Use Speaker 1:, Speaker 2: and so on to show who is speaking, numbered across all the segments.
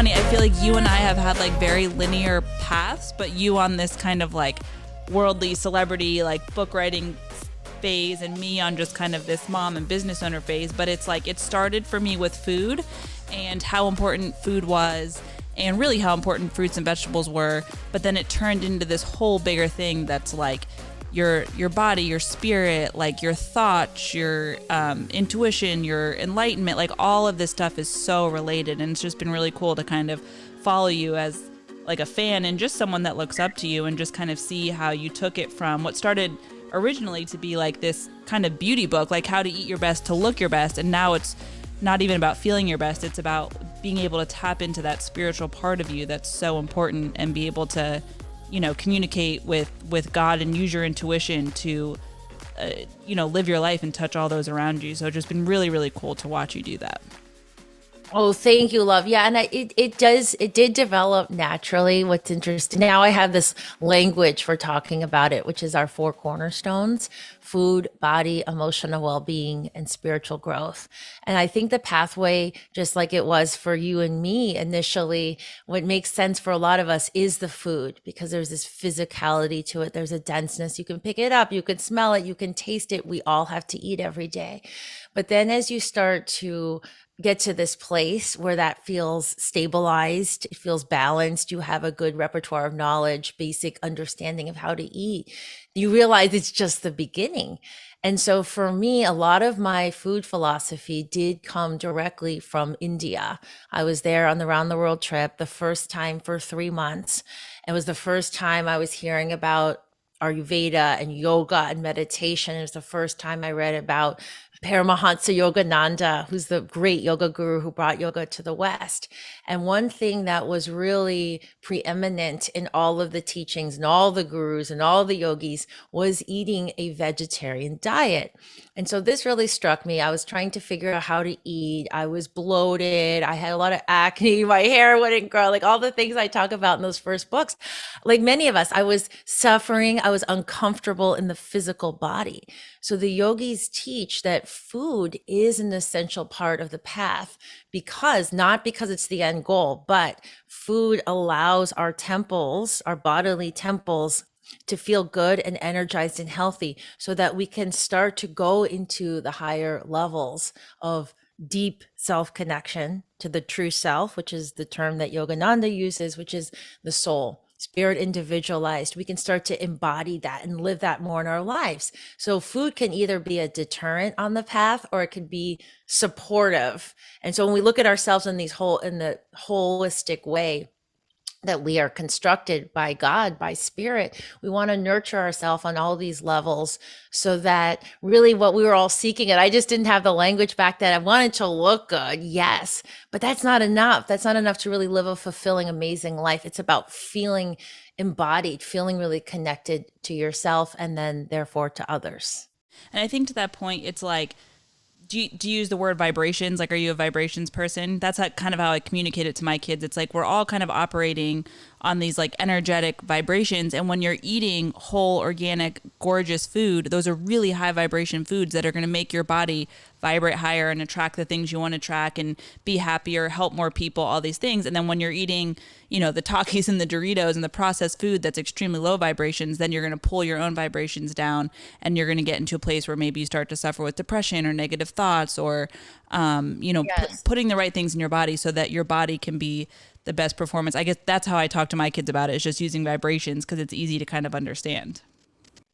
Speaker 1: funny. I feel like you and I have had like very linear paths, but you on this kind of like worldly celebrity, like book writing phase, and me on just kind of this mom and business owner phase. But it's like it started for me with food and how important food was, and really how important fruits and vegetables were. But then it turned into this whole bigger thing that's like your body, your spirit, like your thoughts, your intuition, your enlightenment, like all of this stuff is so related. And it's just been really cool to kind of follow you as like a fan and just someone that looks up to you, and just kind of see how you took it from what started originally to be like this kind of beauty book, like how to eat your best to look your best. And now it's not even about feeling your best. It's about being able to tap into that spiritual part of you that's so important, and be able to, you know, communicate with God and use your intuition to, you know, live your life and touch all those around you. So it's just been really, really cool to watch you do that.
Speaker 2: Oh, thank you, love. Yeah, and it did develop naturally. What's interesting now, I have this language for talking about it, which is our four cornerstones: food, body, emotional well-being, and spiritual growth. And I think the pathway, just like it was for you and me initially, what makes sense for a lot of us is the food, because there's this physicality to it. There's a denseness. You can pick it up, you can smell it, you can taste it. We all have to eat every day. But then as you start to get to this place where that feels stabilized, it feels balanced, you have a good repertoire of knowledge, basic understanding of how to eat, you realize it's just the beginning. And so for me, a lot of my food philosophy did come directly from India. I was there on the round the world trip the first time for 3 months. It was the first time I was hearing about Ayurveda and yoga and meditation. It was the first time I read about Paramahansa Yogananda, who's the great yoga guru who brought yoga to the West. And one thing that was really preeminent in all of the teachings and all the gurus and all the yogis was eating a vegetarian diet. And so this really struck me. I was trying to figure out how to eat. I was bloated. I had a lot of acne. My hair wouldn't grow, like all the things I talk about in those first books. Like many of us, I was suffering. I was uncomfortable in the physical body. So the yogis teach that food is an essential part of the path, because not because it's the end goal, but food allows our temples, our bodily temples, to feel good and energized and healthy, so that we can start to go into the higher levels of deep self-connection to the true self, which is the term that Yogananda uses, which is the soul. Spirit individualized. We can start to embody that and live that more in our lives. So food can either be a deterrent on the path, or it could be supportive. And so when we look at ourselves in the holistic way that we are constructed by God, by spirit, we want to nurture ourselves on all these levels, so that really what we were all seeking, and I just didn't have the language back then. I wanted to look good, yes, but that's not enough. That's not enough to really live a fulfilling, amazing life. It's about feeling embodied, feeling really connected to yourself, and then therefore to others.
Speaker 1: And I think to that point, it's like, do you use the word vibrations? Like, are you a vibrations person? That's kind of how I communicate it to my kids. It's like we're all kind of operating on these like energetic vibrations. And when you're eating whole, organic, gorgeous food, those are really high vibration foods that are going to make your body vibrate higher and attract the things you want to track and be happier, help more people, all these things. And then when you're eating, you know, the Takis and the Doritos and the processed food that's extremely low vibrations, then you're going to pull your own vibrations down, and you're going to get into a place where maybe you start to suffer with depression or negative thoughts, or,
Speaker 2: Yes.
Speaker 1: putting the right things in your body so that your body can be the best performance. I guess that's how I talk to my kids about it, is just using vibrations, because it's easy to kind of understand.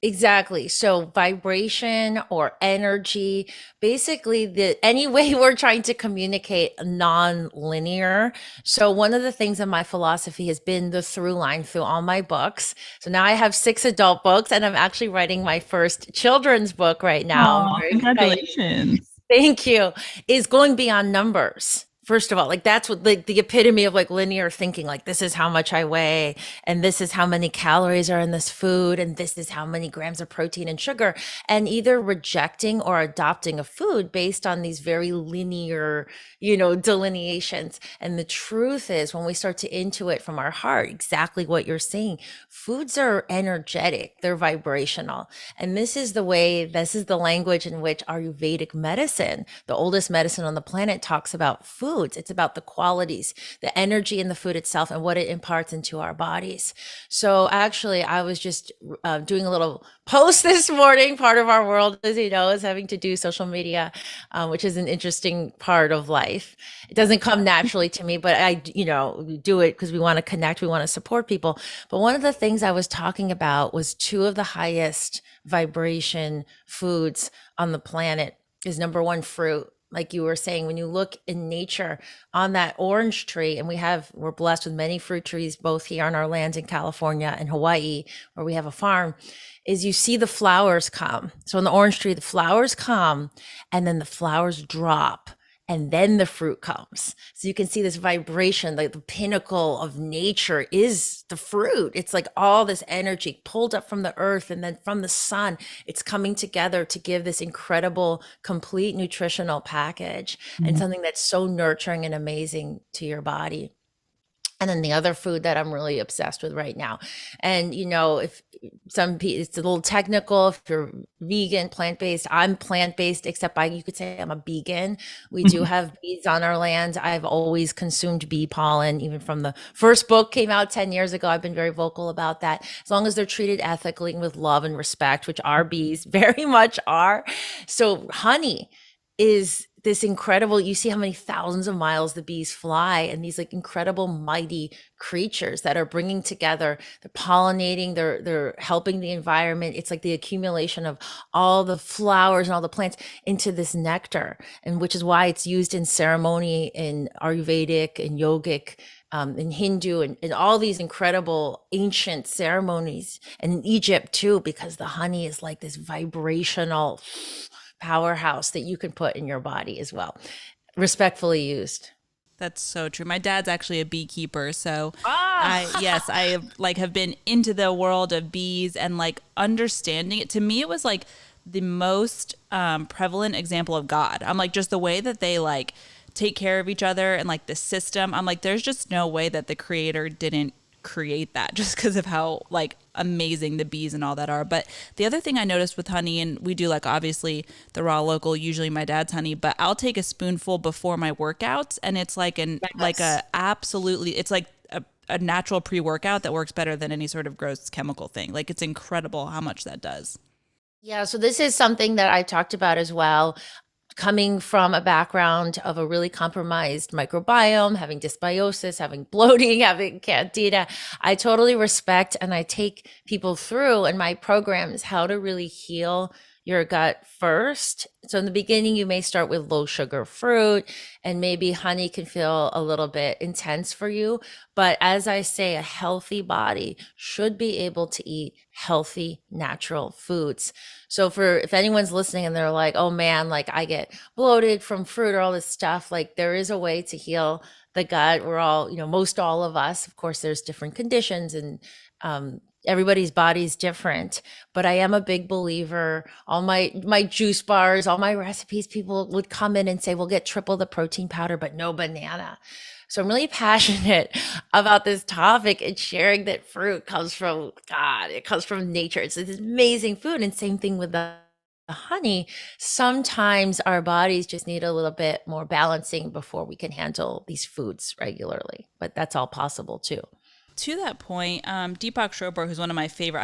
Speaker 2: Exactly. So vibration or energy, basically any way we're trying to communicate non-linear. So one of the things in my philosophy has been the through line through all my books. So now I have 6 adult books, and I'm actually writing my first children's book right now. I'm
Speaker 1: Oh,
Speaker 2: very excited.
Speaker 1: congratulations.
Speaker 2: Thank you. Is going beyond numbers. First of all, like that's what like the epitome of like linear thinking, like this is how much I weigh, and this is how many calories are in this food, and this is how many grams of protein and sugar, and either rejecting or adopting a food based on these very linear, delineations. And the truth is, when we start to intuit from our heart exactly what you're saying, foods are energetic, they're vibrational. And this is the language in which Ayurvedic medicine, the oldest medicine on the planet, talks about food. foods. It's about the qualities, the energy in the food itself, and what it imparts into our bodies. So actually, I was just doing a little post this morning. Part of our world, as you know, is having to do social media, which is an interesting part of life. It doesn't come naturally to me, but I, do it because we want to connect, we want to support people. But one of the things I was talking about was two of the highest vibration foods on the planet is number one, fruit. Like you were saying, when you look in nature on that orange tree, and we're blessed with many fruit trees, both here on our lands in California and Hawaii, where we have a farm, is you see the flowers come. So on the orange tree, the flowers come and then the flowers drop and then the fruit comes. So you can see this vibration, like the pinnacle of nature is the fruit. It's like all this energy pulled up from the earth and then from the sun, it's coming together to give this incredible, complete nutritional package and something that's so nurturing and amazing to your body. And then the other food that I'm really obsessed with right now. And, if some people, it's a little technical, if you're vegan, plant-based, I'm plant-based, except you could say I'm a vegan. We do have bees on our land. I've always consumed bee pollen, even from the first book came out 10 years ago. I've been very vocal about that. As long as they're treated ethically and with love and respect, which our bees very much are. So honey is this incredible, you see how many thousands of miles the bees fly, and these like incredible mighty creatures that are bringing together, they're pollinating, they're helping the environment. It's like the accumulation of all the flowers and all the plants into this nectar, and which is why it's used in ceremony in Ayurvedic and yogic, in Hindu and all these incredible ancient ceremonies, and in Egypt too, because the honey is like this vibrational powerhouse that you can put in your body as well, respectfully used.
Speaker 1: That's so true. My dad's actually a beekeeper, so
Speaker 2: Ah,
Speaker 1: I like have been into the world of bees and like understanding it. To me, it was like the most prevalent example of God. I'm like, just the way that they like take care of each other and like the system. I'm like, there's just no way that the creator didn't create that just because of how like amazing the bees and all that are. But the other thing I noticed with honey, and we do like obviously the raw local, usually my dad's honey, but I'll take a spoonful before my workouts, and it's like
Speaker 2: yes.
Speaker 1: a absolutely, it's like a natural pre-workout that works better than any sort of gross chemical thing. Like it's incredible how much that does.
Speaker 2: Yeah, so this is something that I talked about as well. Coming from a background of a really compromised microbiome, having dysbiosis, having bloating, having candida, I totally respect and I take people through in my programs how to really heal your gut first. So in the beginning, you may start with low sugar fruit, and maybe honey can feel a little bit intense for you. But as I say, a healthy body should be able to eat healthy, natural foods. So if anyone's listening and they're like, oh man, like I get bloated from fruit or all this stuff, like there is a way to heal the gut. We're all, most all of us, of course, there's different conditions and everybody's body's different, but I am a big believer. All my juice bars, all my recipes, people would come in and say, we'll get triple the protein powder, but no banana. So I'm really passionate about this topic and sharing that fruit comes from God. It comes from nature. It's this amazing food. And same thing with the honey. Sometimes our bodies just need a little bit more balancing before we can handle these foods regularly, but that's all possible too.
Speaker 1: To that point, Deepak Chopra, who's one of my favorite,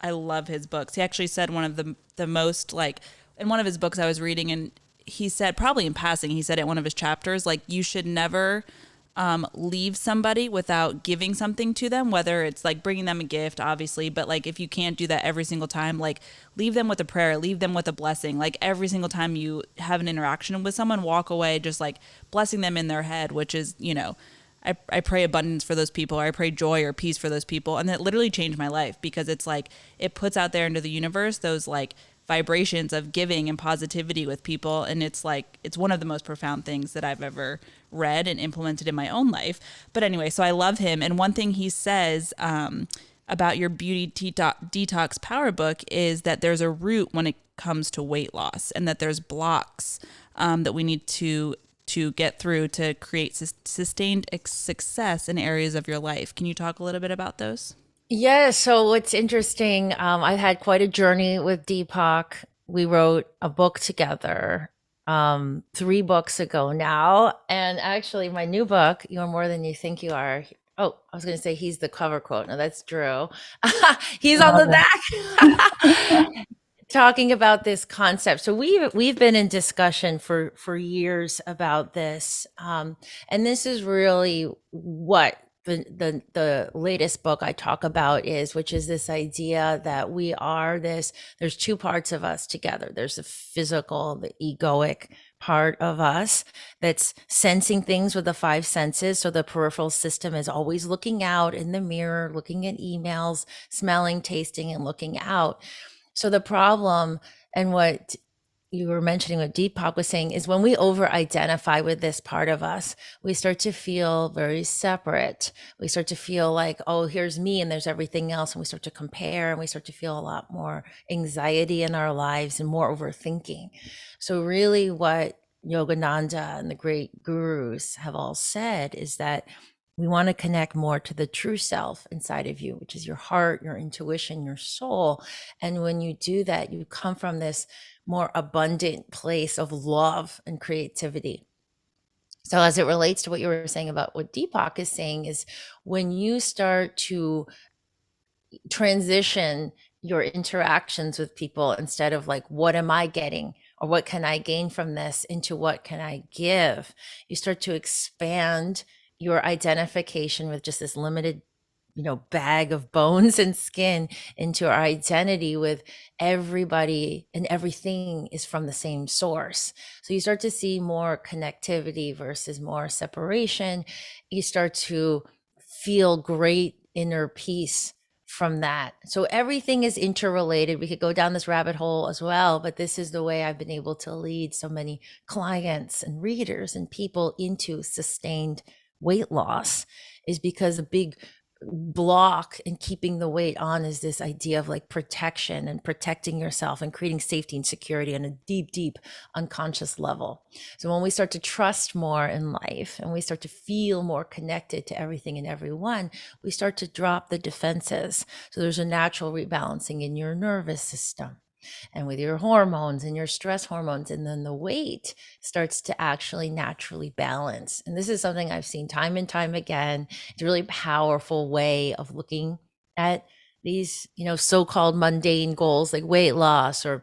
Speaker 1: I love his books. He actually said one of the most like in one of his books I was reading, and he said, probably in passing, he said in one of his chapters, like you should never leave somebody without giving something to them, whether it's like bringing them a gift, obviously, but like if you can't do that every single time, like leave them with a prayer, leave them with a blessing. Like every single time you have an interaction with someone, walk away just like blessing them in their head, which is, I pray abundance for those people, or I pray joy or peace for those people. And it literally changed my life because it's like, it puts out there into the universe those like vibrations of giving and positivity with people. And it's like, it's one of the most profound things that I've ever read and implemented in my own life. But anyway, so I love him. And one thing he says about your beauty detox power book is that there's a root when it comes to weight loss, and that there's blocks that we need to get through to create sustained success in areas of your life. Can you talk a little bit about those?
Speaker 2: Yeah, so what's interesting, I've had quite a journey with Deepak. We wrote a book together. 3 books ago now. And actually, my new book, You're More Than You Think You Are. Oh, I was going to say he's the cover quote. No, that's Drew. He's on the
Speaker 3: Love
Speaker 2: back. Talking about this concept. So we've been in discussion for years about this, and this is really what the latest book I talk about is, which is this idea that we are this. There's two parts of us together. There's the physical, the egoic part of us that's sensing things with the five senses. So the peripheral system is always looking out in the mirror, looking at emails, smelling, tasting, and looking out. So the problem, and what you were mentioning, what Deepak was saying, is when we over identify with this part of us, we start to feel very separate. We start to feel like, oh, here's me and there's everything else. And we start to compare, and we start to feel a lot more anxiety in our lives and more overthinking. So really what Yogananda and the great gurus have all said is that we want to connect more to the true self inside of you, which is your heart, your intuition, your soul. And when you do that, you come from this more abundant place of love and creativity. So as it relates to what you were saying about what Deepak is saying, is when you start to transition your interactions with people, instead of like, what am I getting or what can I gain from this, into what can I give, you start to expand your identification with just this limited, bag of bones and skin, into our identity with everybody and everything is from the same source. So you start to see more connectivity versus more separation. You start to feel great inner peace from that. So everything is interrelated. We could go down this rabbit hole as well, but this is the way I've been able to lead so many clients and readers and people into sustained weight loss, is because a big block in keeping the weight on is this idea of like protection and protecting yourself and creating safety and security on a deep, deep unconscious level. So when we start to trust more in life and we start to feel more connected to everything and everyone, we start to drop the defenses. So there's a natural rebalancing in your nervous system and with your hormones and your stress hormones. And then the weight starts to actually naturally balance. And this is something I've seen time and time again. It's a really powerful way of looking at these, so-called mundane goals like weight loss or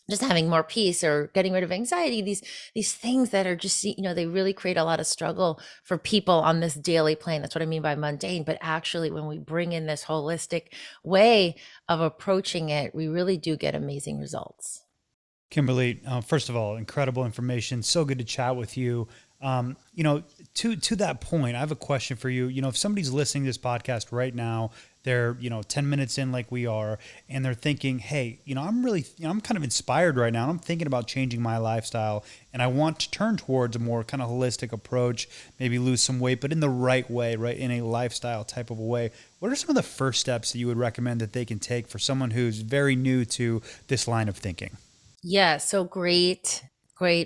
Speaker 2: just having more peace or getting rid of anxiety, these things that are just, they really create a lot of struggle for people on this daily plane. That's what I mean by mundane. But actually, when we bring in this holistic way of approaching it, we really do get amazing results.
Speaker 4: Kimberly, first of all, incredible information. So good to chat with you. To that point, I have a question for you. If somebody's listening to this podcast right now, they're 10 minutes in like we are, and they're thinking, hey, I'm kind of inspired right now. I'm thinking about changing my lifestyle, and I want to turn towards a more kind of holistic approach, maybe lose some weight, but in the right way, right, in a lifestyle type of a way. What are some of the first steps that you would recommend that they can take for someone who's very new to this line of thinking?
Speaker 2: Yeah, so great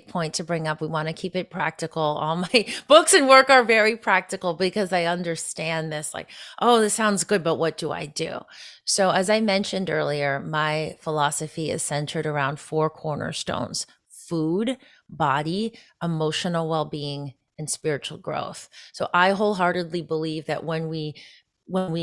Speaker 2: point to bring up. We want to keep it practical. All my books and work are very practical because I understand this, like, oh, this sounds good, but what do I do? So as I mentioned earlier, my philosophy is centered around 4 cornerstones: food, body, emotional well-being, and spiritual growth. So I wholeheartedly believe that when we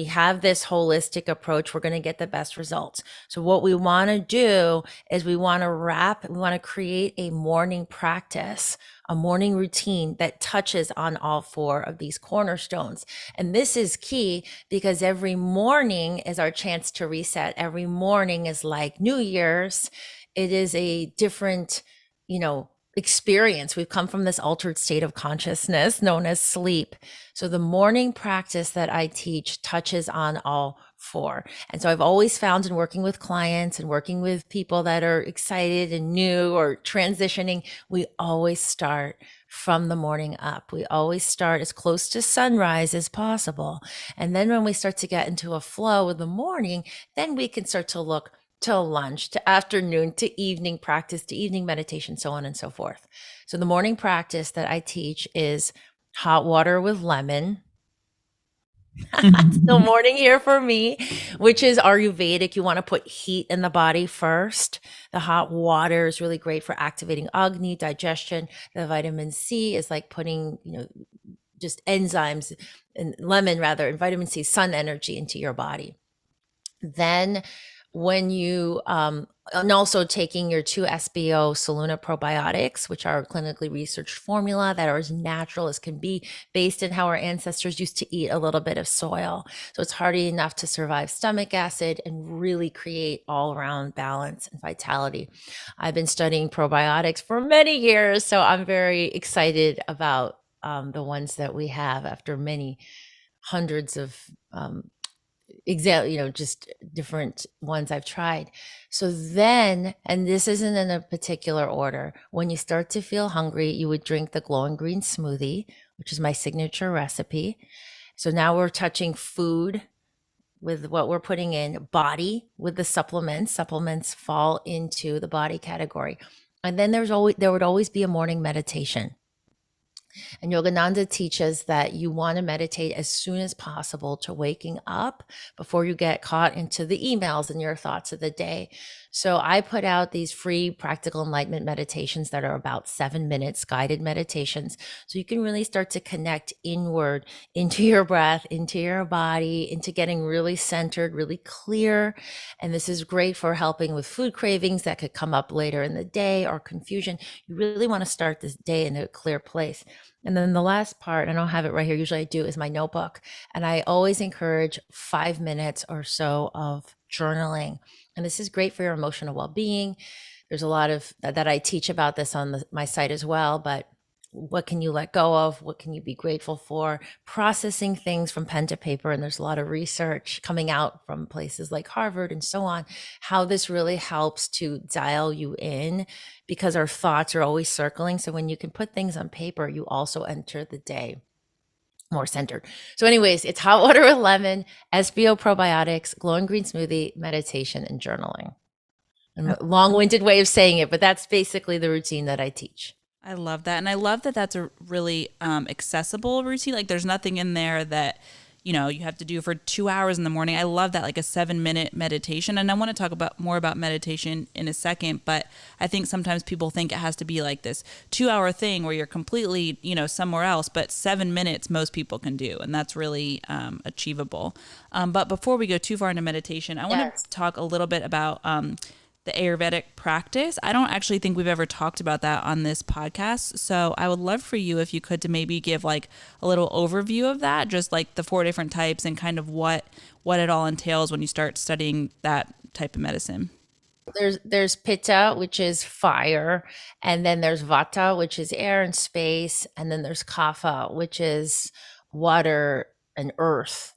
Speaker 2: have this holistic approach, we're going to get the best results. So what we want to do is we want to create a morning practice, a morning routine that touches on all 4 of these cornerstones. And this is key because every morning is our chance to reset. Every morning is like New Year's. It is a different, experience. We've come from this altered state of consciousness known as sleep. So the morning practice that I teach touches on all 4. And so I've always found, in working with clients and working with people that are excited and new or transitioning, we always start from the morning up. We always start as close to sunrise as possible. And then when we start to get into a flow of the morning, then we can start to look to lunch, to afternoon, to evening practice, to evening meditation, so on and so forth. So the morning practice that I teach is hot water with lemon, Still morning here for me, which is Ayurvedic. You want to put heat in the body first. The hot water is really great for activating Agni, digestion. The vitamin C is like putting, just enzymes and lemon rather, and vitamin C, sun energy into your body. Then when you and also taking your 2 SBO Saluna probiotics, which are clinically researched formula that are as natural as can be, based in how our ancestors used to eat a little bit of soil. So it's hardy enough to survive stomach acid and really create all around balance and vitality. I've been studying probiotics for many years, so I'm very excited about the ones that we have after many hundreds of just different ones I've tried. So then, and this isn't in a particular order, when you start to feel hungry, you would drink the glowing green smoothie, which is my signature recipe. So now we're touching food with what we're putting in, body with the supplements. Supplements fall into the body category. And then there would always be a morning meditation. And Yogananda teaches that you want to meditate as soon as possible to waking up before you get caught into the emails and your thoughts of the day. So I put out these free practical enlightenment meditations that are about 7 minutes, guided meditations. So you can really start to connect inward into your breath, into your body, into getting really centered, really clear. And this is great for helping with food cravings that could come up later in the day or confusion. You really want to start this day in a clear place. And then the last part, I don't have it right here, usually I do, is my notebook. And I always encourage 5 minutes or so of journaling. And this is great for your emotional well-being. There's a lot of that I teach about this on my site as well, but what can you let go of? What can you be grateful for? Processing things from pen to paper. And there's a lot of research coming out from places like Harvard and so on, how this really helps to dial you in, because our thoughts are always circling. So when you can put things on paper, you also enter the day more centered. So anyways, it's hot water with lemon, SBO probiotics, glowing green smoothie, meditation, and journaling. And a long-winded way of saying it, but that's basically the routine that I teach.
Speaker 1: I love that. And I love that that's a really accessible routine. Like there's nothing in there that, you have to do for 2 hours in the morning. I love that, like a 7-minute meditation. And I want to talk about more about meditation in a second, but I think sometimes people think it has to be like this 2-hour thing where you're completely, somewhere else, but 7 minutes most people can do. And that's really achievable. But before we go too far into meditation, I want to talk a little bit about the Ayurvedic practice. I don't actually think we've ever talked about that on this podcast. So I would love for you, if you could, to maybe give like a little overview of that, just like the 4 different types and kind of what it all entails when you start studying that type of medicine.
Speaker 2: There's Pitta, which is fire, and then there's Vata, which is air and space, and then there's Kapha, which is water and earth.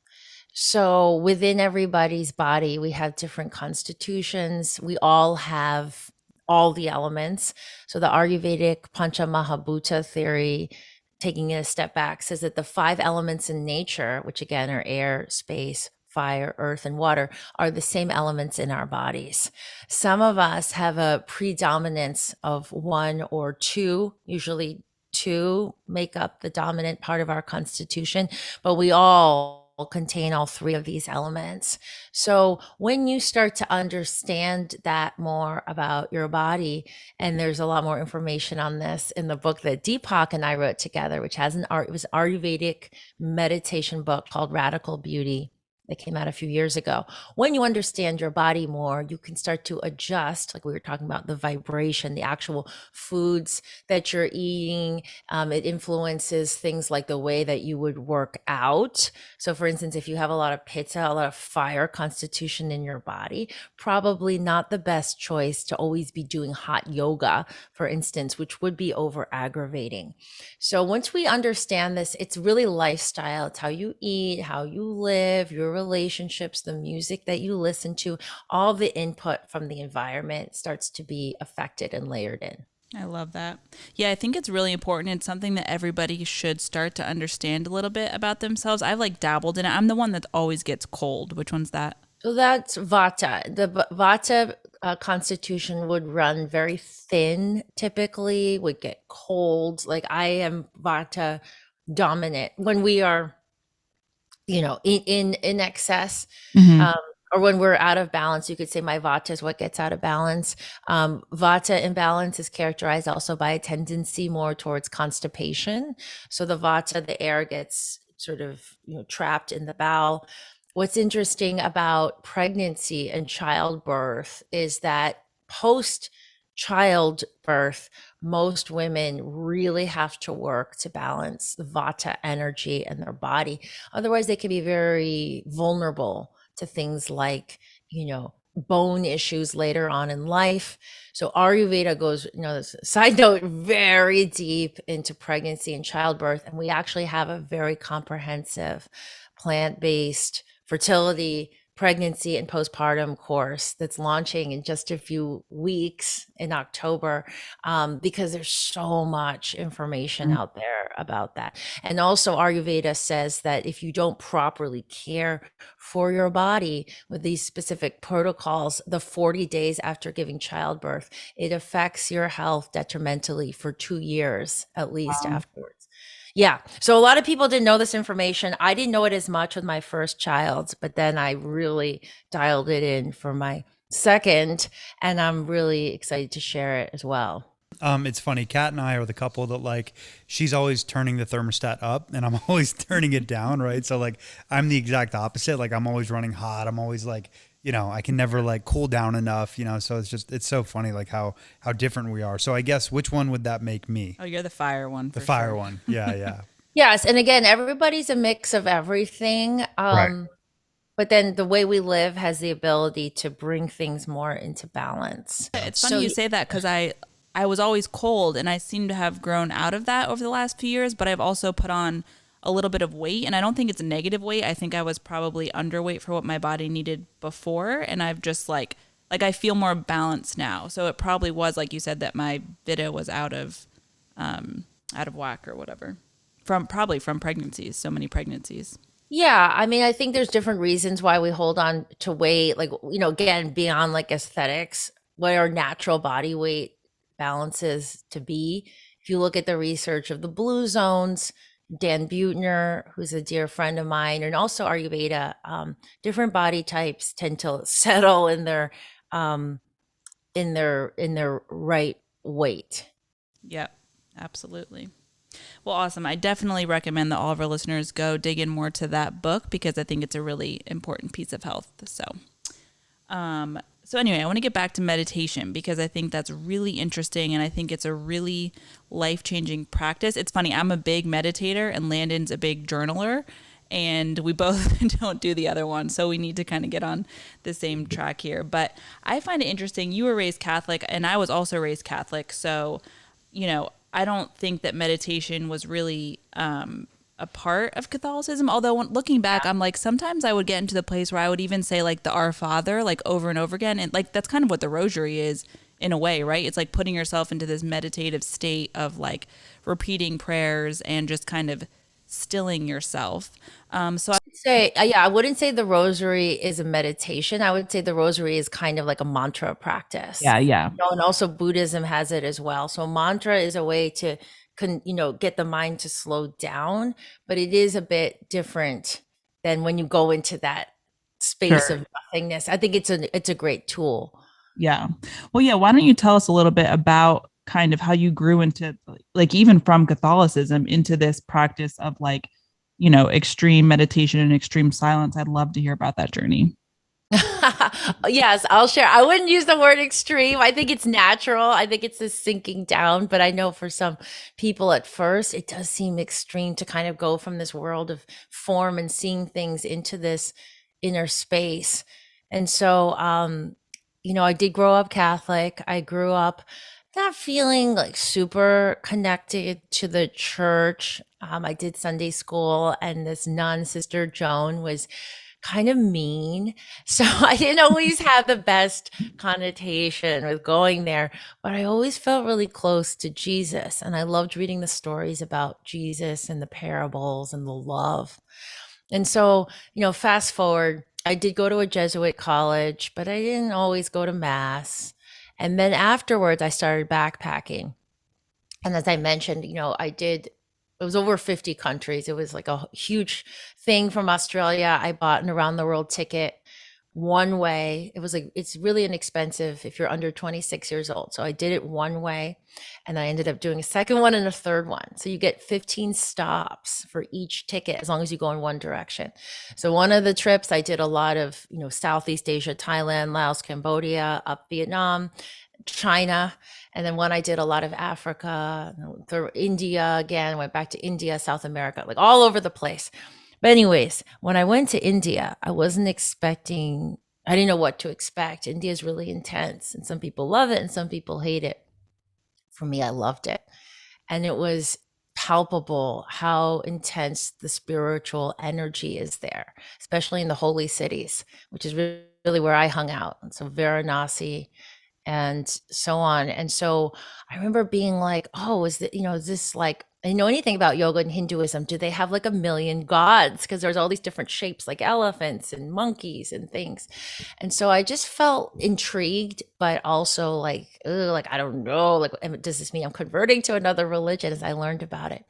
Speaker 2: So within everybody's body, we have different constitutions. We all have all the elements. So the Ayurvedic Pancha Mahabhuta theory, taking it a step back, says that the 5 elements in nature, which again are air, space, fire, earth, and water, are the same elements in our bodies. Some of us have a predominance of 1 or 2, usually 2 make up the dominant part of our constitution, but we all contain all 3 of these elements. So when you start to understand that more about your body, and there's a lot more information on this in the book that Deepak and I wrote together, which has it was an Ayurvedic meditation book called Radical Beauty. That came out a few years ago. When you understand your body more, you can start to adjust, like we were talking about, the vibration, the actual foods that you're eating. It influences things like the way that you would work out. So for instance, if you have a lot of pitta, a lot of fire constitution in your body, probably not the best choice to always be doing hot yoga, for instance, which would be over aggravating. So once we understand this, it's really lifestyle. It's how you eat, how you live, your relationships, the music that you listen to, all the input from the environment starts to be affected and layered in.
Speaker 1: I love that. Yeah, I think it's really important. It's something that everybody should start to understand a little bit about themselves. I've like dabbled in it. I'm the one that always gets cold. Which one's that?
Speaker 2: So that's Vata. The Vata constitution would run very thin typically, would get cold. Like I am Vata dominant. When we are in excess,
Speaker 3: Hmm.
Speaker 2: um, or when we're out of balance. You could say my vata is what gets out of balance. Vata imbalance is characterized also by a tendency more towards constipation. So the vata, the air, gets sort of trapped in the bowel. What's interesting about pregnancy and childbirth is that post childbirth, most women really have to work to balance the vata energy in their body. Otherwise, they can be very vulnerable to things like, bone issues later on in life. So Ayurveda goes, this side note, very deep into pregnancy and childbirth. And we actually have a very comprehensive plant-based fertility, pregnancy, and postpartum course that's launching in just a few weeks in October, because there's so much information out there about that. And also, Ayurveda says that if you don't properly care for your body with these specific protocols, the 40 days after giving childbirth, it affects your health detrimentally for 2 years at least
Speaker 3: Wow.
Speaker 2: afterwards. Yeah. So a lot of people didn't know this information. I didn't know it as much with my first child, but then I really dialed it in for my second, and I'm really excited to share it as well.
Speaker 4: It's funny. Kat and I are the couple that like she's always turning the thermostat up and I'm always turning it down, right? So like I'm the exact opposite. Like I'm always running hot. I'm always like, I can never like cool down enough, so it's so funny like how different we are. So I guess which one would that make me?
Speaker 1: Oh, you're the fire one.
Speaker 4: The
Speaker 1: For
Speaker 4: fire
Speaker 1: sure.
Speaker 4: one. Yeah, yeah.
Speaker 2: Yes. And again, everybody's a mix of everything.
Speaker 3: Right.
Speaker 2: But then the way we live has the ability to bring things more into balance.
Speaker 1: It's
Speaker 2: So
Speaker 1: funny you say that because I was always cold and I seem to have grown out of that over the last few years, but I've also put on a little bit of weight, and I don't think it's a negative weight. I think I was probably underweight for what my body needed before, and I've just like I feel more balanced now. So it probably was like you said that my Vita was out of whack or whatever. From pregnancies, so many pregnancies.
Speaker 2: yeah, I mean, I think there's different reasons why we hold on to weight, like, again, beyond like aesthetics, what our natural body weight balances to be. If you look at the research of the blue zones, Dan Buettner, who's a dear friend of mine, and also Ayurveda, different body types tend to settle um, in their right weight.
Speaker 1: Yep, absolutely. Well, awesome. I definitely recommend that all of our listeners go dig in more to that book because I think it's a really important piece of health. So anyway, I want to get back to meditation because I think that's really interesting and I think it's a really life-changing practice. It's funny, I'm a big meditator and Landon's a big journaler, and we both don't do the other one, so we need to kind of get on the same track here. But I find it interesting. You were raised Catholic and I was also raised Catholic, so I don't think that meditation was really a part of Catholicism. Although looking back, I'm like, sometimes I would get into the place where I would even say like the Our Father, like over and over again. And like, that's kind of what the rosary is in a way, right? It's like putting yourself into this meditative state of like repeating prayers and just kind of stilling yourself.
Speaker 2: I wouldn't say the rosary is a meditation. I would say the rosary is kind of like a mantra practice.
Speaker 3: Yeah, yeah.
Speaker 2: And also Buddhism has it as well. So mantra is a way to get the mind to slow down, but it is a bit different than when you go into that space
Speaker 3: Sure.
Speaker 2: of nothingness. I think it's a great tool.
Speaker 3: Yeah. Well, yeah. Why don't you tell us a little bit about kind of how you grew into, like, even from Catholicism into this practice of like, extreme meditation and extreme silence? I'd love to hear about that journey.
Speaker 2: Yes, I'll share. I wouldn't use the word extreme. I think it's natural. I think it's this sinking down, but I know for some people at first, it does seem extreme to kind of go from this world of form and seeing things into this inner space. And so, I did grow up Catholic. I grew up not feeling like super connected to the church. I did Sunday school, and this nun, Sister Joan, was kind of mean. So I didn't always have the best connotation with going there, but I always felt really close to Jesus. And I loved reading the stories about Jesus and the parables and the love. And so, fast forward, I did go to a Jesuit college, but I didn't always go to mass. And then afterwards, I started backpacking. And as I mentioned, I did it was over 50 countries. It was like a huge thing from Australia. I bought an around the world ticket one way. It was like, it's really inexpensive if you're under 26 years old. So I did it one way, and I ended up doing a second one and a third one. So you get 15 stops for each ticket as long as you go in one direction. So one of the trips I did a lot of, Southeast Asia, Thailand, Laos, Cambodia, up Vietnam, China. And then one I did a lot of Africa, India again, went back to India, South America, like all over the place. But anyways, when I went to India, I didn't know what to expect. India is really intense, and some people love it and some people hate it. For me, I loved it. And it was palpable how intense the spiritual energy is there, especially in the holy cities, which is really where I hung out. And so Varanasi and so on. And so I remember being like, oh, is this like, I know anything about yoga and Hinduism? Do they have like a million gods? Because there's all these different shapes like elephants and monkeys and things. And so I just felt intrigued, but also like, ugh, like, I don't know, like, does this mean I'm converting to another religion as I learned about it?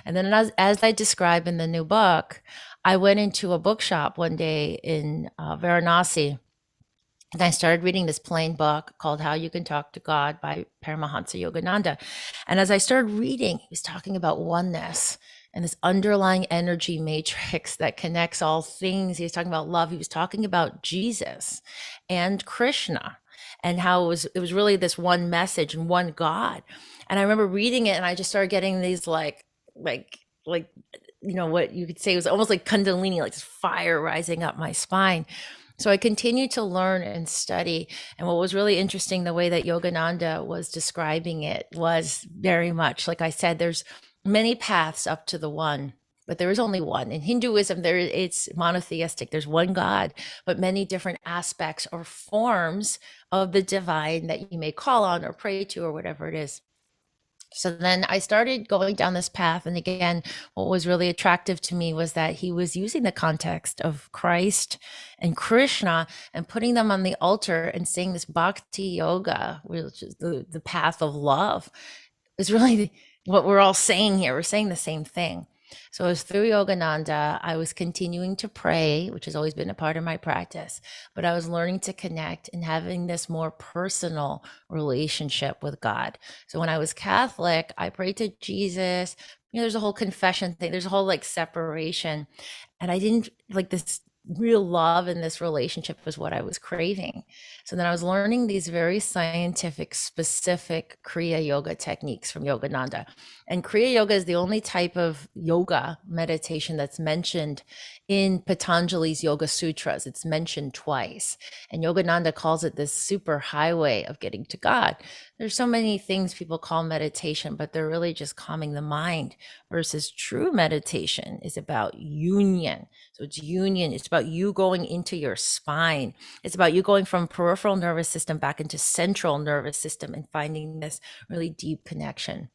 Speaker 2: And then as I describe in the new book, I went into a bookshop one day in Varanasi. And I started reading this plain book called How You Can Talk to God by Paramahansa Yogananda. And as I started reading, he was talking about oneness and this underlying energy matrix that connects all things. He was talking about love. He was talking about Jesus and Krishna and how it was really this one message and one God. And I remember reading it, and I just started getting these like, what you could say was almost like Kundalini, like this fire rising up my spine. So I continued to learn and study. And what was really interesting, the way that Yogananda was describing it was very much, like I said, there's many paths up to the one, but there is only one. In Hinduism, it's monotheistic. There's one God, but many different aspects or forms of the divine that you may call on or pray to or whatever it is. So then I started going down this path. And again, what was really attractive to me was that he was using the context of Christ and Krishna and putting them on the altar and saying this bhakti yoga, which is the path of love, is really what we're all saying here. We're saying the same thing. So it was through Yogananda, I was continuing to pray, which has always been a part of my practice, but I was learning to connect and having this more personal relationship with God. So when I was Catholic, I prayed to Jesus. There's a whole confession thing. There's a whole like separation. And I didn't like this real love in this relationship was what I was craving. So then I was learning these very scientific, specific Kriya Yoga techniques from Yogananda. And Kriya Yoga is the only type of yoga meditation that's mentioned in Patanjali's Yoga Sutras. It's mentioned twice. And Yogananda calls it this super highway of getting to God. There's so many things people call meditation, but they're really just calming the mind, versus true meditation is about union. So it's union. It's about you going into your spine. It's about you going from peripheral nervous system back into central nervous system and finding this really deep connection.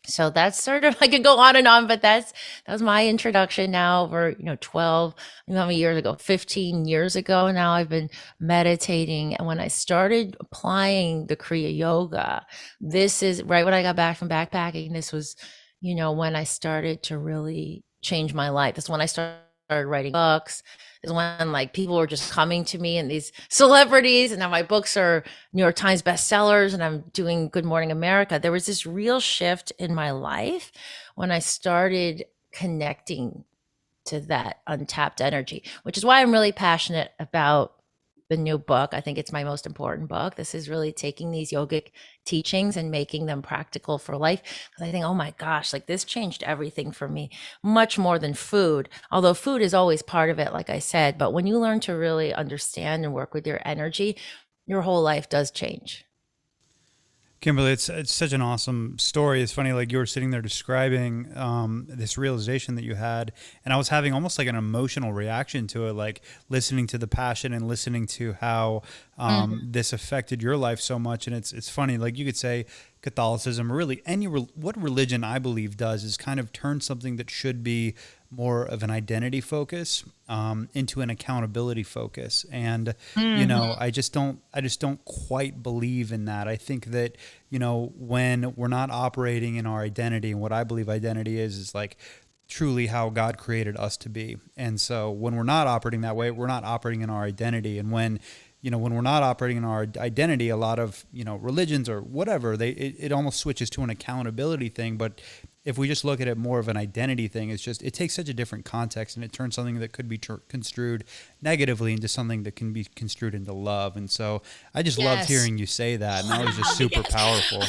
Speaker 2: So that's sort of, I could go on and on, but that was my introduction. Now over 12, how many years ago, 15 years ago now, I've been meditating. And when I started applying the Kriya Yoga, this is right when I got back from backpacking. This was, when I started to really change my life. This is when I started writing books. Is when like people were just coming to me and these celebrities, and now my books are New York Times bestsellers, and I'm doing Good Morning America. There was this real shift in my life when I started connecting to that untapped energy, which is why I'm really passionate about the new book. I think it's my most important book. This is really taking these yogic teachings and making them practical for life. Because I think, oh my gosh, like this changed everything for me, much more than food. Although food is always part of it, like I said. But when you learn to really understand and work with your energy, your whole life does change.
Speaker 4: Kimberly, it's such an awesome story. It's funny, like you were sitting there describing this realization that you had, and I was having almost like an emotional reaction to it, like listening to the passion and listening to how this affected your life so much. And it's funny, like you could say Catholicism, or really what religion I believe does is kind of turn something that should be more of an identity focus into an accountability focus. And, I just don't quite believe in that. I think that, when we're not operating in our identity, and what I believe identity is like truly how God created us to be. And so when we're not operating that way, we're not operating in our identity. And when we're not operating in our identity, a lot of, religions or whatever, it almost switches to an accountability thing. But if we just look at it more of an identity thing, it takes such a different context, and it turns something that could be construed negatively into something that can be construed into love. And so I just loved hearing you say that. And that was just super powerful.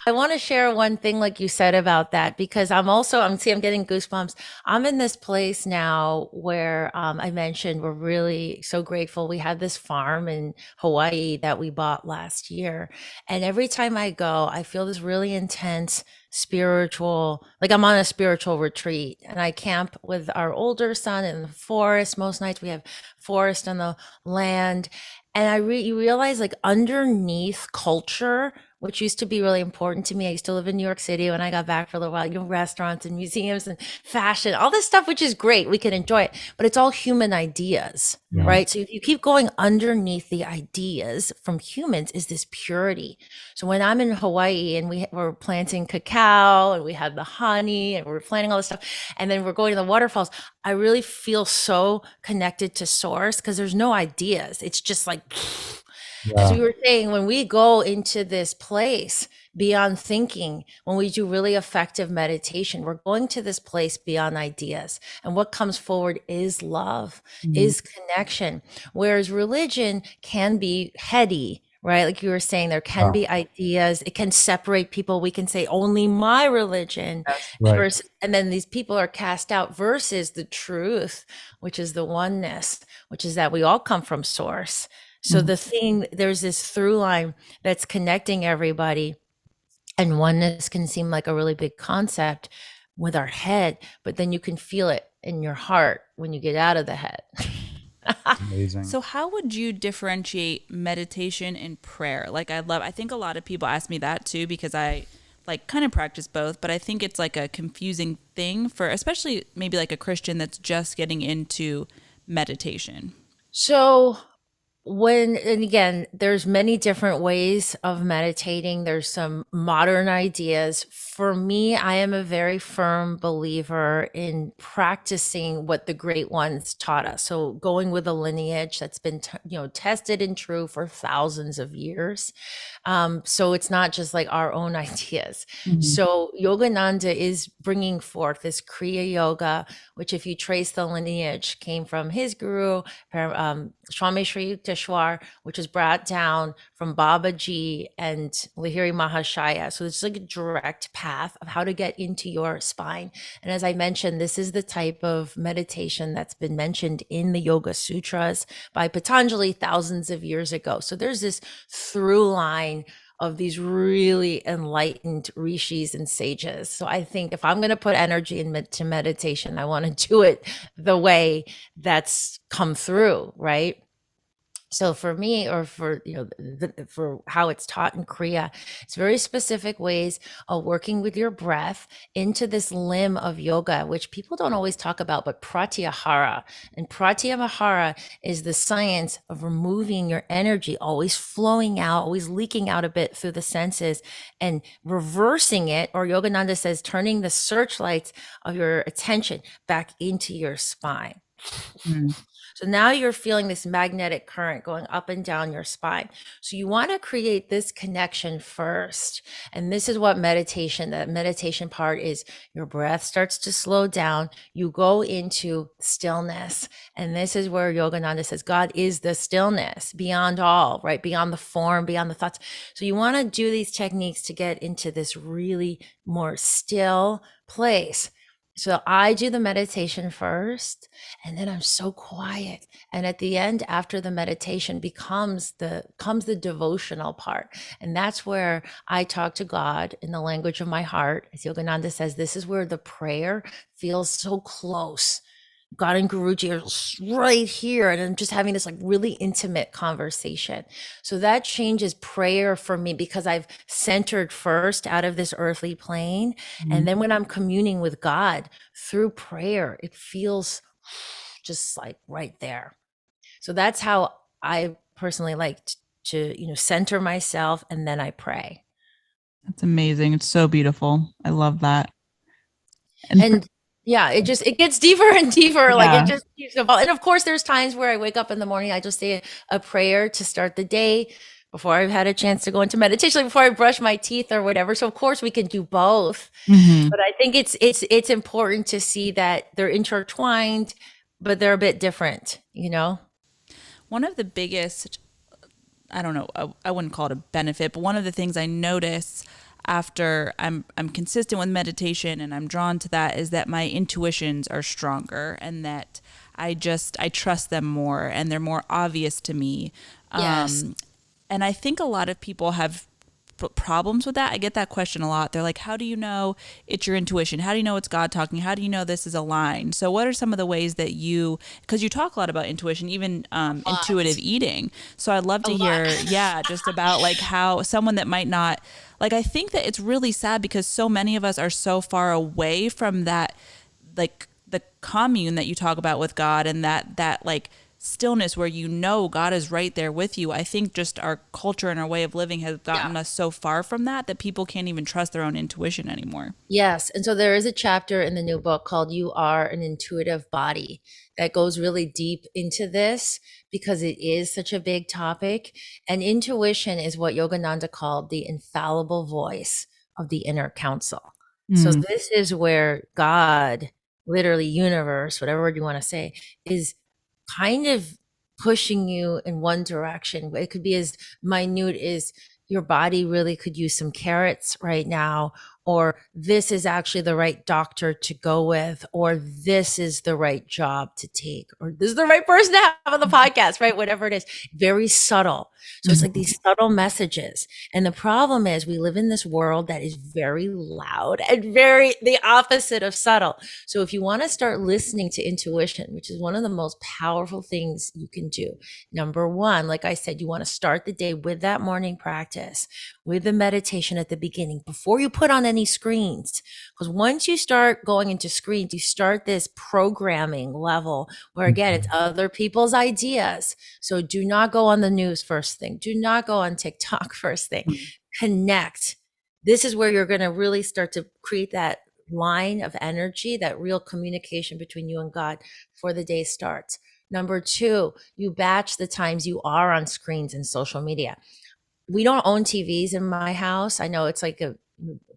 Speaker 2: I want to share one thing, like you said about that, because I'm getting goosebumps. I'm in this place now where I mentioned we're really so grateful. We had this farm in Hawaii that we bought last year. And every time I go, I feel this really intense spiritual, like I'm on a spiritual retreat, and I camp with our older son in the forest. Most nights we have forest on the land. And you realize, like, underneath culture, which used to be really important to me. I used to live in New York City. When I got back for a little while, restaurants and museums and fashion, all this stuff, which is great. We can enjoy it, but it's all human ideas, right? So if you keep going underneath the ideas from humans is this purity. So when I'm in Hawaii and we're planting cacao and we had the honey and we're planting all this stuff, and then we're going to the waterfalls, I really feel so connected to source because there's no ideas. It's just like, as we were saying, when we go into this place beyond thinking, when we do really effective meditation, we're going to this place beyond ideas. And what comes forward is love, is connection. Whereas religion can be heady, right? Like you were saying, there can be ideas. It can separate people. We can say only my religion, versus, and then these people are cast out, versus the truth, which is the oneness, which is that we all come from source. So there's this through line that's connecting everybody, and oneness can seem like a really big concept with our head, but then you can feel it in your heart when you get out of the head.
Speaker 4: Amazing.
Speaker 1: So how would you differentiate meditation and prayer? Like I think a lot of people ask me that too, because I like kind of practice both, but I think it's like a confusing thing for especially maybe like a Christian that's just getting into meditation.
Speaker 2: So and again, there's many different ways of meditating. There's some modern ideas. For me, I am a very firm believer in practicing what the great ones taught us. So going with a lineage that's been, tested and true for thousands of years. So it's not just like our own ideas. So Yogananda is bringing forth this Kriya Yoga, which if you trace the lineage came from his guru, Swami Sri Yukteswar, which was brought down from Babaji and Lahiri Mahashaya. So it's like a direct path of how to get into your spine. And as I mentioned, this is the type of meditation that's been mentioned in the Yoga Sutras by Patanjali thousands of years ago. So there's this through line of these really enlightened rishis and sages. So I think if I'm going to put energy into meditation, I want to do it the way that's come through, right? So for me, or for, for how it's taught in Kriya, it's very specific ways of working with your breath into this limb of yoga, which people don't always talk about, but pratyahara. And pratyahara is the science of removing your energy, always flowing out, always leaking out a bit through the senses, and reversing it, or Yogananda says, turning the searchlights of your attention back into your spine. So now you're feeling this magnetic current going up and down your spine. So you want to create this connection first. And this is what that meditation part is. Your breath starts to slow down. You go into stillness. And this is where Yogananda says, God is the stillness beyond all, right? Beyond the form, beyond the thoughts. So you want to do these techniques to get into this really more still place. So I do the meditation first, and then I'm so quiet. And at the end, after the meditation comes the devotional part. And that's where I talk to God in the language of my heart. As Yogananda says, this is where the prayer feels so close. God and Guruji are right here, and I'm just having this like really intimate conversation. So that changes prayer for me because I've centered first out of this earthly plane. And then when I'm communing with God through prayer, it feels just like right there. So that's how I personally like to, center myself, and then I pray.
Speaker 3: That's amazing. It's so beautiful. I love that.
Speaker 2: And yeah, it gets deeper and deeper. Like
Speaker 3: Yeah.
Speaker 2: it just keeps evolving. And of course, there's times where I wake up in the morning, I just say a prayer to start the day before I've had a chance to go into meditation, like before I brush my teeth or whatever. So of course we can do both.
Speaker 3: Mhm.
Speaker 2: But I think it's important to see that they're intertwined, but they're a bit different,
Speaker 1: One of the biggest, I don't know, I wouldn't call it a benefit, but one of the things I notice after I'm consistent with meditation and I'm drawn to that is that my intuitions are stronger, and that I trust them more, and they're more obvious to me.
Speaker 2: Yes.
Speaker 1: And I think a lot of people have problems with that. I get that question a lot. They're like, how do you know it's your intuition? How do you know it's God talking? How do you know this is aligned? So what are some of the ways that because you talk a lot about intuition, even intuitive eating. So I'd love to hear, just about like how someone that might not, like, I think that it's really sad because so many of us are so far away from that, like the commune that you talk about with God, and that like stillness where God is right there with you. I think just our culture and our way of living has gotten us so far from that people can't even trust their own intuition anymore.
Speaker 2: Yes. And so there is a chapter in the new book called You Are an Intuitive Body that goes really deep into this because it is such a big topic. And intuition is what Yogananda called the infallible voice of the inner counsel. So this is where God, literally universe, whatever word you want to say, is kind of pushing you in one direction. It could be as minute as your body really could use some carrots right now, or this is actually the right doctor to go with, or this is the right job to take, or this is the right person to have on the podcast, right? Whatever it is, very subtle. So it's like these subtle messages. And the problem is we live in this world that is very loud and very the opposite of subtle. So if you want to start listening to intuition, which is one of the most powerful things you can do, number one, like I said, you want to start the day with that morning practice, with the meditation at the beginning, before you put on any screens. Because once you start going into screens, you start this programming level where, again, it's other people's ideas. So do not go on the news first thing. Do not go on TikTok first thing. Connect. This is where you're going to really start to create that line of energy, that real communication between you and God before the day starts. Number two, you batch the times you are on screens and social media. We don't own TVs in my house. I know it's like a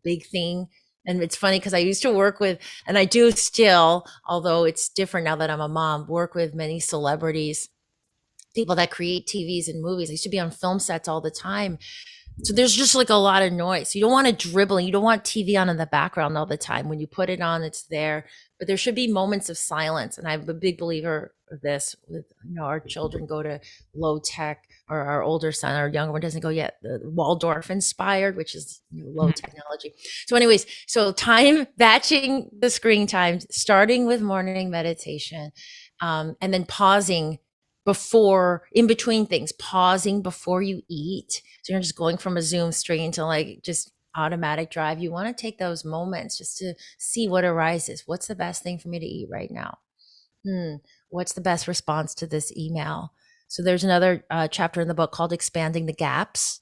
Speaker 2: big thing. And it's funny because I used to work with, and I do still, although it's different now that I'm a mom, work with many celebrities, people that create TVs and movies. I used to be on film sets all the time. So there's just like a lot of noise. You don't want to dribble. You don't want TV on in the background all the time. When you put it on, it's there. But there should be moments of silence. And I'm a big believer of this. With our children go to low tech, or our older son, our younger one doesn't go yet. The Waldorf inspired, which is low technology. So, anyways, so time batching the screen time, starting with morning meditation, and then pausing in between things, pausing before you eat. So you're just going from a Zoom straight into like just automatic drive. You want to take those moments just to see what arises. What's the best thing for me to eat right now? What's the best response to this email? So there's another chapter in the book called Expanding the Gaps.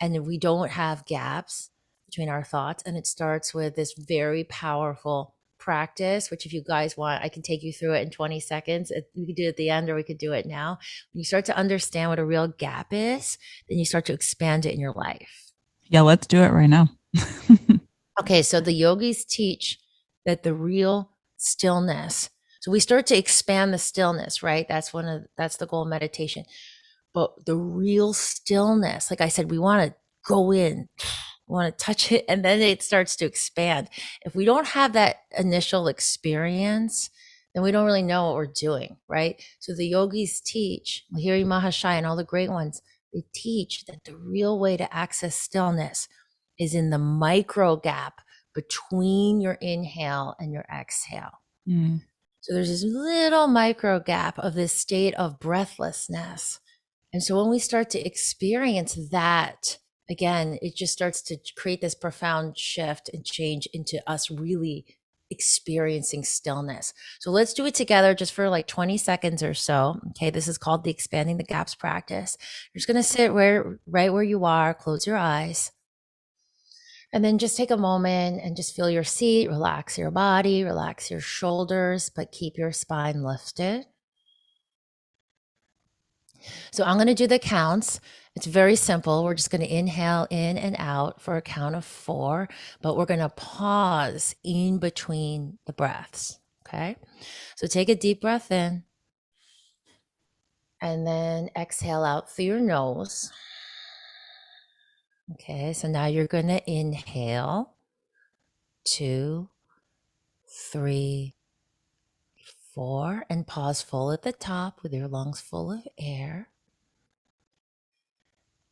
Speaker 2: And we don't have gaps between our thoughts. And it starts with this very powerful practice, which if you guys want, I can take you through it in 20 seconds. We could do it at the end, or we could do it now. When you start to understand what a real gap is, then you start to expand it in your life.
Speaker 3: Yeah, let's do it right now.
Speaker 2: Okay, so the yogis teach that the real stillness, so we start to expand the stillness, right? That's the goal of meditation. But the real stillness, like I said, we want to go in, want to touch it, and then it starts to expand. If we don't have that initial experience, then we don't really know what we're doing, right? So the yogis teach, Lahiri Mahashaya and all the great ones, they teach that the real way to access stillness is in the micro gap between your inhale and your exhale. So there's this little micro gap of this state of breathlessness. And so when we start to experience that, again, it just starts to create this profound shift and change into us really experiencing stillness. So let's do it together just for like 20 seconds or so. Okay. This is called the expanding the gaps practice. You're just going to sit right where you are, close your eyes. And then just take a moment and just feel your seat, relax your body, relax your shoulders, but keep your spine lifted. So I'm going to do the counts. It's very simple. We're just going to inhale in and out for a count of 4, but we're going to pause in between the breaths. Okay. So take a deep breath in and then exhale out through your nose. Okay. So now you're going to inhale 2, 3, 4, and pause full at the top with your lungs full of air.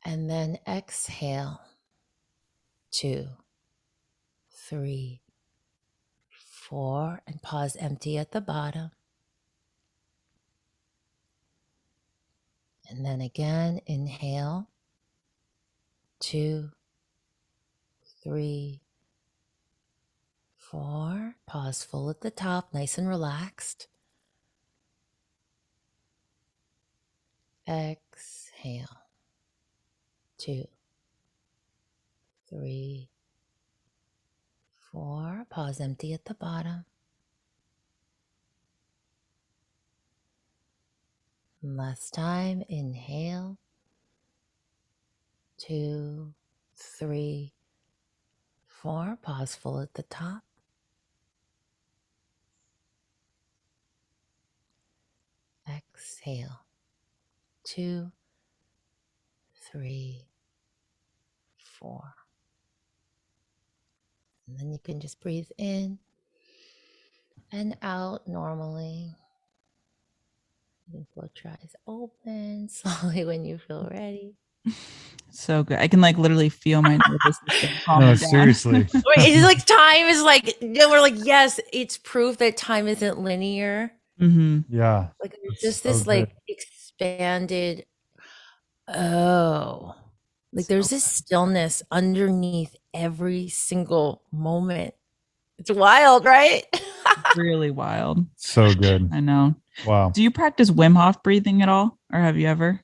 Speaker 2: And then exhale 2, 3, 4, and pause empty at the bottom. And then again, inhale 2, 3, 4, pause full at the top, nice and relaxed. Exhale 2, 3, 4, pause empty at the bottom. Last time, inhale 2, 3, 4, pause full at the top. Exhale 2, 3, 4. And then you can just breathe in and out normally. You can float your eyes open slowly when you feel ready.
Speaker 3: So good. I can like literally feel my nervous system calming
Speaker 4: No,
Speaker 3: down.
Speaker 4: seriously.
Speaker 2: It's like time is like, we're like, yes, it's proof that time isn't linear.
Speaker 3: Mm-hmm.
Speaker 4: Yeah.
Speaker 2: Like there's
Speaker 4: That's
Speaker 2: just
Speaker 4: so
Speaker 2: this
Speaker 4: good.
Speaker 2: like expanded, like there's this stillness underneath every single moment. It's wild, right?
Speaker 3: Really wild.
Speaker 4: So good.
Speaker 3: I know.
Speaker 4: Wow.
Speaker 3: Do you practice Wim Hof breathing at all? Or have you ever?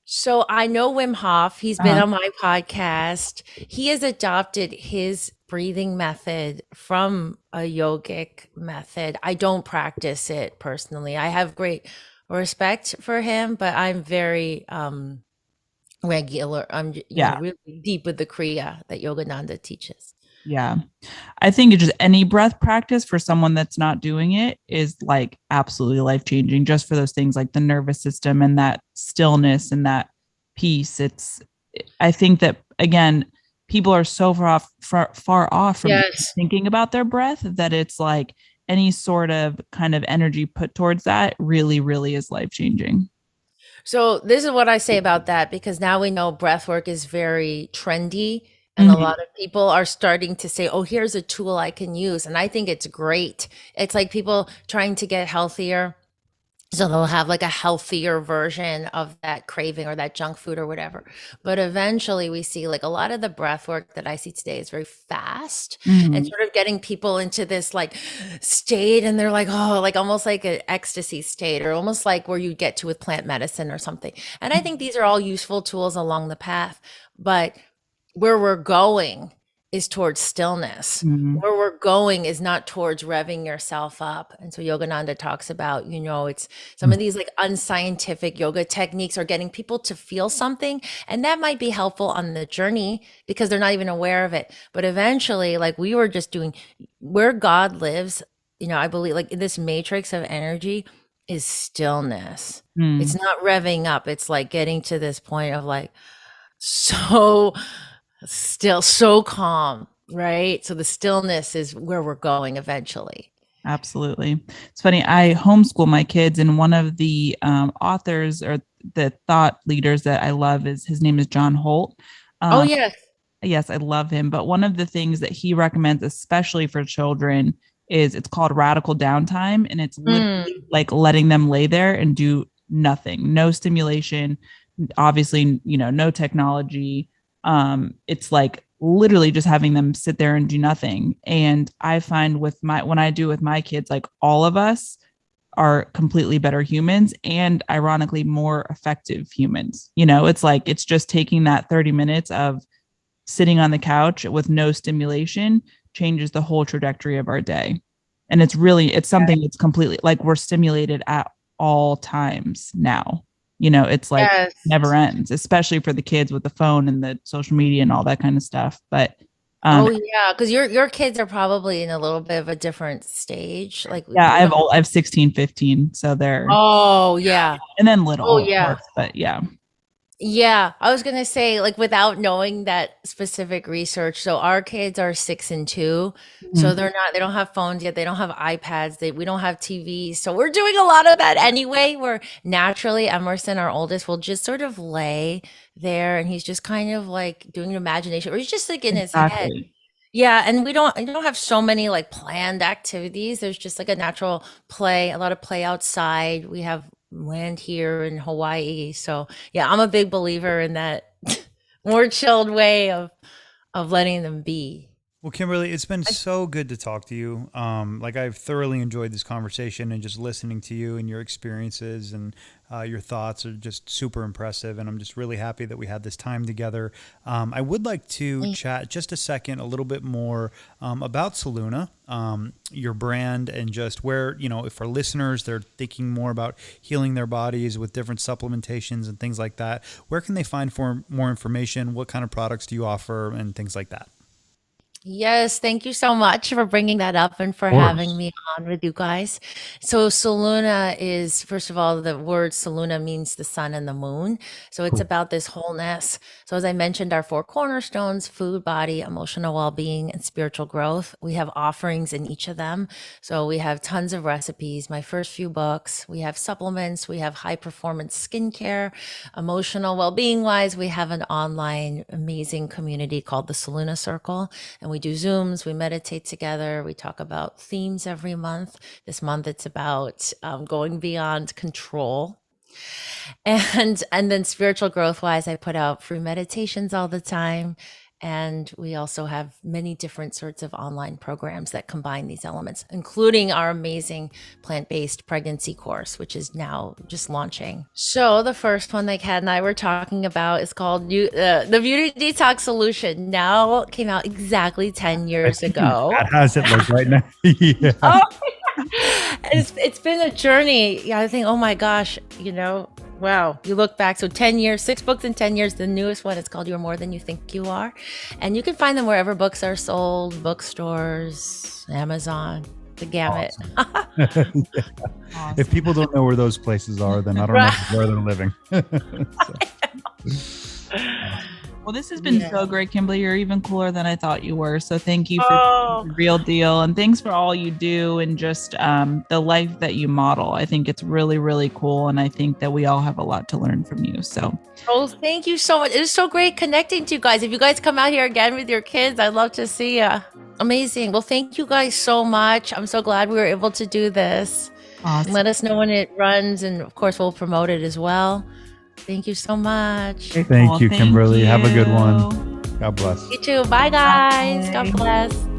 Speaker 2: So I know Wim Hof. He's been on my podcast. He has adopted his breathing method from a yogic method. I don't practice it personally. I have great respect for him, but I'm very regular. I'm
Speaker 3: Yeah.
Speaker 2: really deep with the Kriya that Yogananda teaches.
Speaker 3: Yeah. I think it's just any breath practice for someone that's not doing it is like absolutely life changing just for those things like the nervous system and that stillness and that peace. I think that again, people are so far off from
Speaker 2: Yes.
Speaker 3: thinking about their breath that it's like any sort of kind of energy put towards that really, really is life changing.
Speaker 2: So this is what I say about that, because now we know breath work is very trendy. And a lot of people are starting to say, oh, here's a tool I can use. And I think it's great. It's like people trying to get healthier. So they'll have like a healthier version of that craving or that junk food or whatever. But eventually we see like a lot of the breath work that I see today is very fast and sort of getting people into this like state. And they're like, oh, like almost like an ecstasy state or almost like where you get to with plant medicine or something. And I think these are all useful tools along the path. But where we're going is towards stillness. Where we're going is not towards revving yourself up. And so Yogananda talks about, it's some of these like unscientific yoga techniques are getting people to feel something. And that might be helpful on the journey because they're not even aware of it. But eventually, like we were just doing, where God lives, I believe like in this matrix of energy is stillness. It's not revving up. It's like getting to this point of like, so still, so calm, right? So the stillness is where we're going eventually.
Speaker 3: Absolutely. It's funny. I homeschool my kids, and one of the authors or the thought leaders that I love his name is John Holt.
Speaker 2: Oh, yes.
Speaker 3: Yes, I love him. But one of the things that he recommends, especially for children, is it's called radical downtime. And it's literally like letting them lay there and do nothing, no stimulation, obviously, no technology. It's like literally just having them sit there and do nothing. And I find when I do with my kids, like all of us are completely better humans and ironically more effective humans. It's like, it's just taking that 30 minutes of sitting on the couch with no stimulation changes the whole trajectory of our day. And it's something that's completely like we're stimulated at all times now. It's like never ends, especially for the kids with the phone and the social media and all that kind of stuff. But
Speaker 2: because your kids are probably in a little bit of a different stage. Like
Speaker 3: I have 16, 15, so they're and then little, of course, but
Speaker 2: Yeah, I was gonna say, like, without knowing that specific research. So our kids are 6 and 2, so they don't have phones yet. They don't have iPads. We don't have TVs. So we're doing a lot of that anyway. Where naturally Emerson, our oldest, will just sort of lay there, and he's just kind of like doing an imagination, or he's just like in his head. Yeah, and we don't have so many like planned activities. There's just like a natural play, a lot of play outside. We have land here in Hawaii. So yeah, I'm a big believer in that more chilled way of letting them be.
Speaker 4: Well, Kimberly, it's been so good to talk to you. Like I've thoroughly enjoyed this conversation and just listening to you and your experiences and your thoughts are just super impressive. And I'm just really happy that we had this time together. I would like to chat just a second, a little bit more about Soluna, your brand, and just where, if our listeners, they're thinking more about healing their bodies with different supplementations and things like that, where can they find more information? What kind of products do you offer and things like that?
Speaker 2: Yes, thank you so much for bringing that up and for having me on with you guys. So Soluna is, first of all, the word Soluna means the sun and the moon. So it's about this wholeness. So as I mentioned, our 4 cornerstones: food, body, emotional well-being, and spiritual growth. We have offerings in each of them. So we have tons of recipes, my first few books. We have supplements. We have high performance skincare. Emotional well-being wise, we have an online amazing community called the Soluna Circle. And we do Zooms, we meditate together, we talk about themes every month. This month it's about going beyond control. And then spiritual growth wise, I put out free meditations all the time. And we also have many different sorts of online programs that combine these elements, including our amazing plant-based pregnancy course, which is now just launching. So the first one that Kat and I were talking about is called the Beauty Detox Solution. Now came out exactly 10 years ago.
Speaker 4: How does it look right now?
Speaker 2: It's been a journey. Yeah, I think, oh my gosh, wow, you look back. So 10 years, 6 books in 10 years. The newest one is called You're More Than You Think You Are. And you can find them wherever books are sold, bookstores, Amazon, the gamut.
Speaker 4: Awesome. If people don't know where those places are, then I don't know where they're living.
Speaker 3: Well, this has been so great, Kimberly. You're even cooler than I thought you were. So thank you for the real deal. And thanks for all you do and just the life that you model. I think it's really, really cool. And I think that we all have a lot to learn from you. So
Speaker 2: thank you so much. It was so great connecting to you guys. If you guys come out here again with your kids, I'd love to see you. Amazing. Well, thank you guys so much. I'm so glad we were able to do this. Awesome. Let us know when it runs. And of course, we'll promote it as well. Thank you so much.
Speaker 4: Thank you, Kimberly. Have a good one. God bless.
Speaker 2: You too. Bye, guys. God bless.